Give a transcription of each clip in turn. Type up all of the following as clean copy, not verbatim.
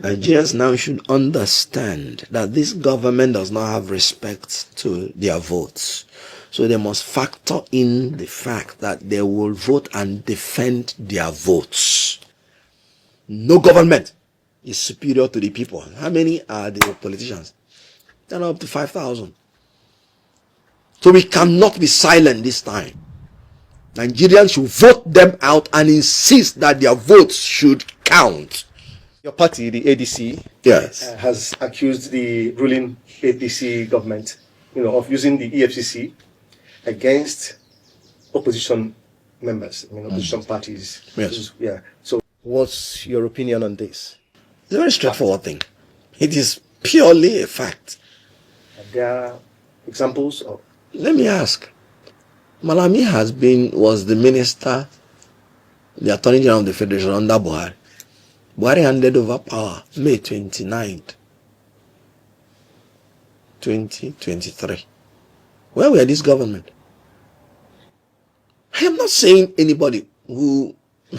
Nigerians now should understand that this government does not have respect to their votes. So they must factor in the fact that they will vote and defend their votes. No government is superior to the people. How many are the politicians? They're up to 5,000. So we cannot be silent this time. Nigerians should vote them out and insist that their votes should count. Your party, the ADC, yes, has accused the ruling APC government, of using the EFCC against opposition members, opposition parties. Yes. Yeah. So, what's your opinion on this? It's a very straightforward thing. It is purely a fact. Are there examples of? Let me ask. Malami was the minister, the Attorney General of the Federation under Buhari. Buhari handed over power May 29th, 2023. Where were this government? I am not saying anybody who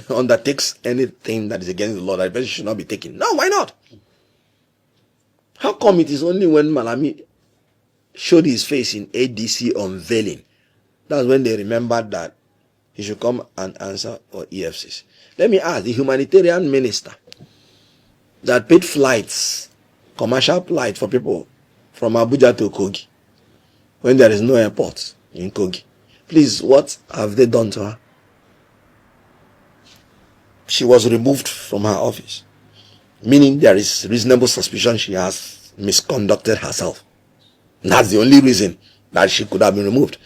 undertakes anything that is against the law that person should not be taken. No, why not? How come it is only when Malami showed his face in ADC unveiling, that's when they remembered that he should come and answer for EFCC? Let me ask, the humanitarian minister that paid flights, commercial flight for people from Abuja to Kogi, when there is no airport in Kogi, please, what have they done to her? She was removed from her office, meaning there is reasonable suspicion she has misconducted herself. And that's the only reason that she could have been removed.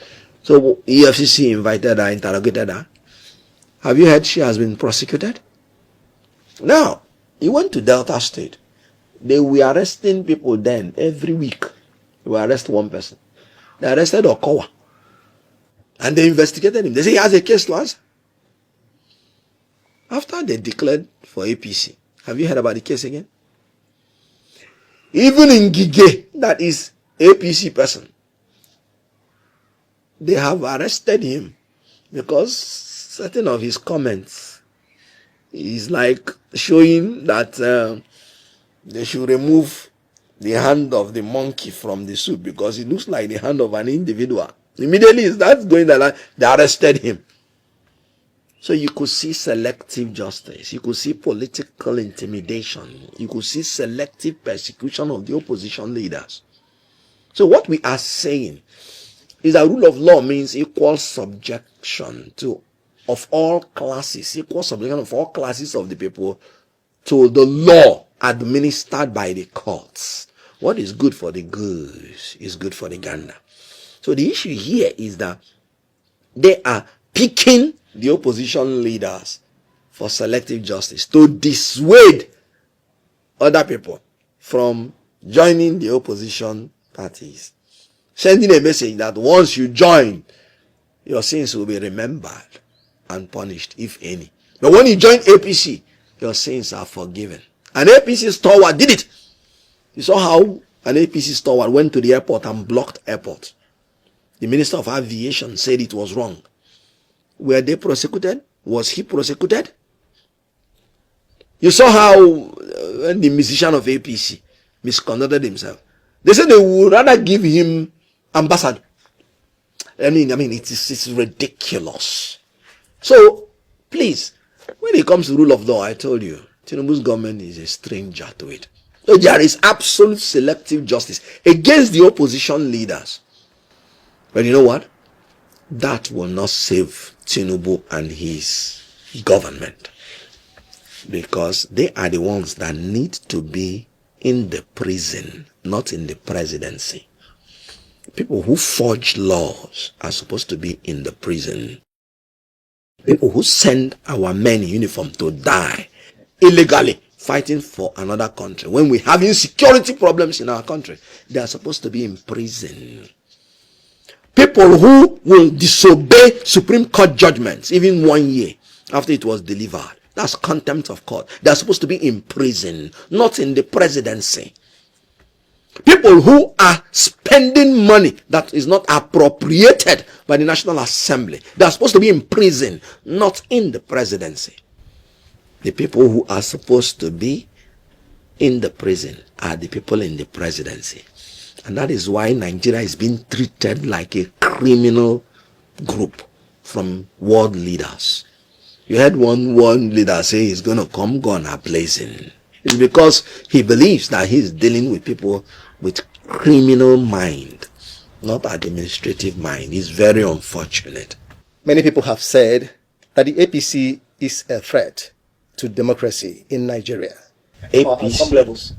So EFCC invited her, interrogated her. Have you heard she has been prosecuted? Now, he went to Delta State. They were arresting people then every week. They will arrest one person. They arrested Okowa. And they investigated him. They say he has a case to answer. After they declared for APC, have you heard about the case again? Even in Gige, that is APC person, they have arrested him because certain of his comments is like showing that they should remove the hand of the monkey from the soup because it looks like the hand of an individual. Immediately that's going that they arrested him. So you could see selective justice. You could see political intimidation. You could see selective persecution of the opposition leaders. So what we are saying is that rule of law means equal subjection of all classes, equal subjection of all classes of the people to the law administered by the courts. What is good for the goose is good for the gander. So the issue here is that they are picking the opposition leaders for selective justice to dissuade other people from joining the opposition parties, sending a message that once you join, your sins will be remembered and punished, if any. But when you join APC, your sins are forgiven. An APC stalwart did it. You saw how an APC stalwart went to the airport and blocked airport. The Minister of Aviation said it was wrong. Were they prosecuted? Was he prosecuted? You saw how when the musician of APC misconducted himself, they said they would rather give him ambassador. I mean, it's ridiculous. So, please, when it comes to rule of law, I told you, Tinubu's government is a stranger to it. So there is absolute selective justice against the opposition leaders. But you know what? That will not save Tinubu and his government, because they are the ones that need to be in the prison, not in the presidency. People who forge laws are supposed to be in the prison. People who send our men in uniform to die illegally fighting for another country, when we have insecurity problems in our country, they are supposed to be in prison. People who will disobey Supreme Court judgments, even 1 year after it was delivered, that's contempt of court. They are supposed to be in prison, not in the presidency. People who are spending money that is not appropriated by the National Assembly, they are supposed to be in prison, not in the presidency. The people who are supposed to be in the prison are the people in the presidency. And that is why Nigeria is being treated like a criminal group from world leaders. You heard one leader say he's going to come gun a-blazing. It's because he believes that he's dealing with people with criminal mind, not administrative mind. It's very unfortunate. Many people have said that the APC is a threat to democracy in Nigeria. At some levels.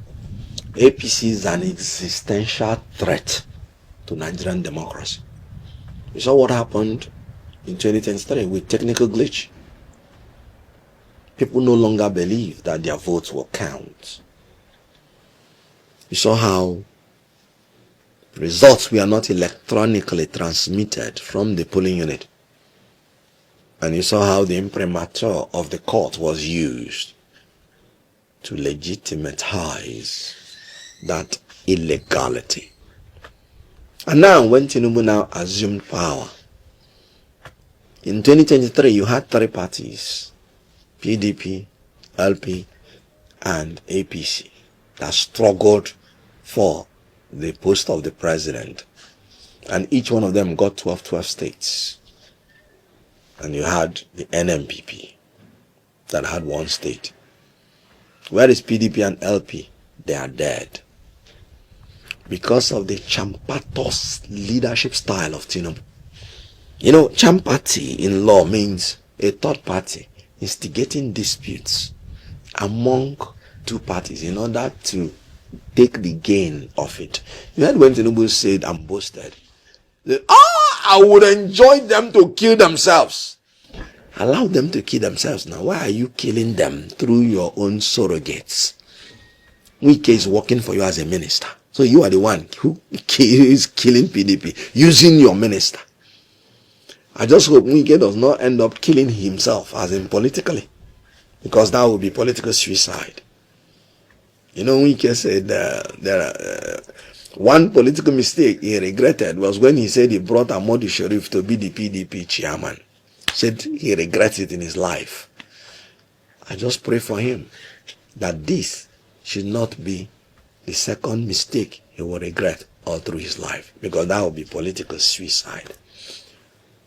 APC is an existential threat to Nigerian democracy. You saw what happened in 2023 with technical glitch. People no longer believe that their votes will count. You saw how results were not electronically transmitted from the polling unit. And you saw how the imprimatur of the court was used to legitimize that illegality. And now, when Tinubu now assumed power, in 2023, you had three parties, PDP, LP, and APC, that struggled for the post of the president. And each one of them got 12 states. And you had the NMPP that had one state. Where is PDP and LP? They are dead. Because of the champatous leadership style of Tinubu. You know, champati in law means a third party instigating disputes among two parties in order to take the gain of it. You heard when Tinubu said and boasted that, I would enjoy them to kill themselves. Allow them to kill themselves now. Why are you killing them through your own surrogates? Wike is working for you as a minister. So you are the one who is killing PDP using your minister. I just hope Wike does not end up killing himself as in politically. Because that would be political suicide. You know, Wike said one political mistake he regretted was when he said he brought Ahmadu Sharif to be the PDP chairman. Said he regrets it in his life. I just pray for him that this should not be the second mistake he will regret all through his life, because that will be political suicide.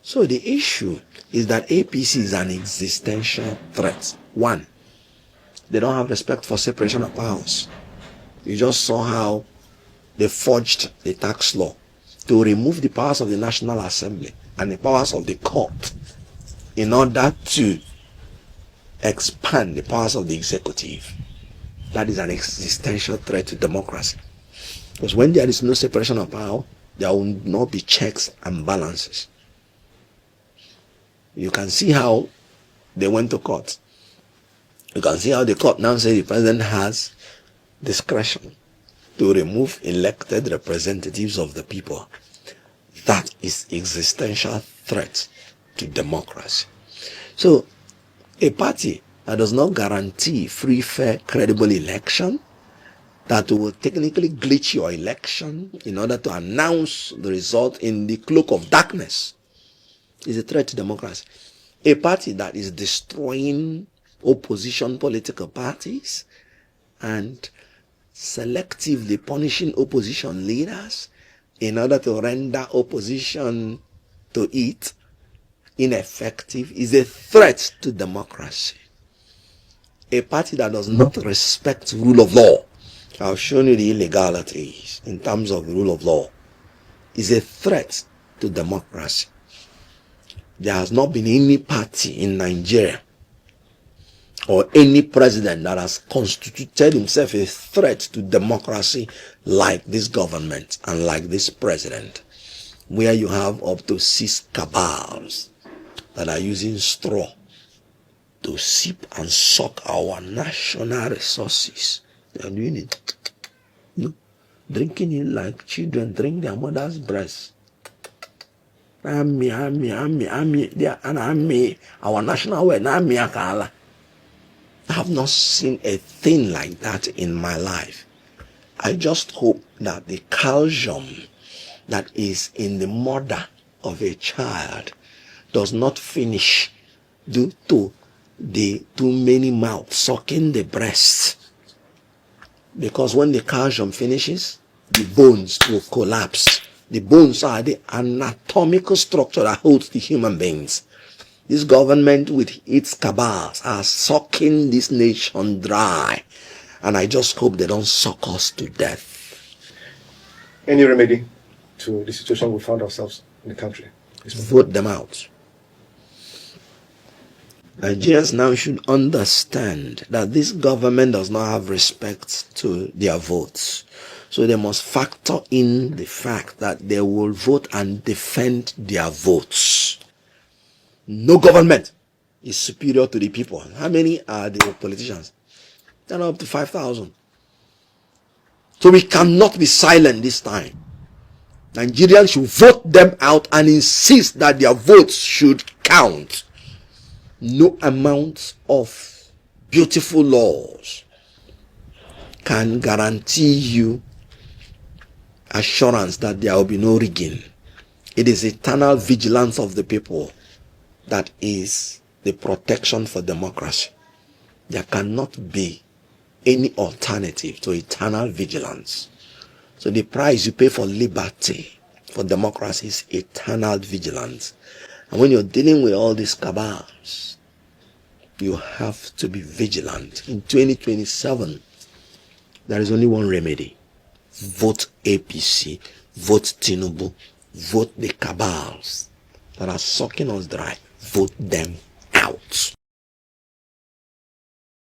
So the issue is that APC is an existential threat. One, they don't have respect for separation of powers. You just saw how they forged the tax law to remove the powers of the National Assembly and the powers of the court in order to expand the powers of the executive. That is an existential threat to democracy. Because when there is no separation of power, there will not be checks and balances. You can see how they went to court. You can see how the court now says the president has discretion to remove elected representatives of the people. That is existential threat to democracy. So, a party that does not guarantee free, fair, credible election, that will technically glitch your election in order to announce the result in the cloak of darkness, is a threat to democracy. A party that is destroying opposition political parties and selectively punishing opposition leaders in order to render opposition to it ineffective is a threat to democracy. A party that does not respect rule of law, I've shown you the illegalities in terms of the rule of law, is a threat to democracy. There has not been any party in Nigeria or any president that has constituted himself a threat to democracy like this government and like this president, where you have up to 6 cabals that are using straw to sip and suck our national resources. They are doing it. Drinking it like children drink their mother's breast. Our national word, I have not seen a thing like that in my life. I just hope that the calcium that is in the mother of a child does not finish due to the too many mouths sucking the breast. Because when the calcium finishes, the bones will collapse. The bones are the anatomical structure that holds the human beings. This government with its cabals are sucking this nation dry. And I just hope they don't suck us to death. Any remedy to the situation we found ourselves in the country? Vote them out. Nigerians now should understand that this government does not have respect to their votes. So they must factor in the fact that they will vote and defend their votes. No government is superior to the people. How many are the politicians? They're up to 5,000. So we cannot be silent this time. Nigerians should vote them out and insist that their votes should count. No amount of beautiful laws can guarantee you assurance that there will be no rigging. It is eternal vigilance of the people that is the protection for democracy. There cannot be any alternative to eternal vigilance. So the price you pay for liberty, for democracy, is eternal vigilance. And when you're dealing with all these cabals, you have to be vigilant. In 2027, there is only one remedy. Vote APC, vote Tinubu, vote the cabals that are sucking us dry. Vote them out.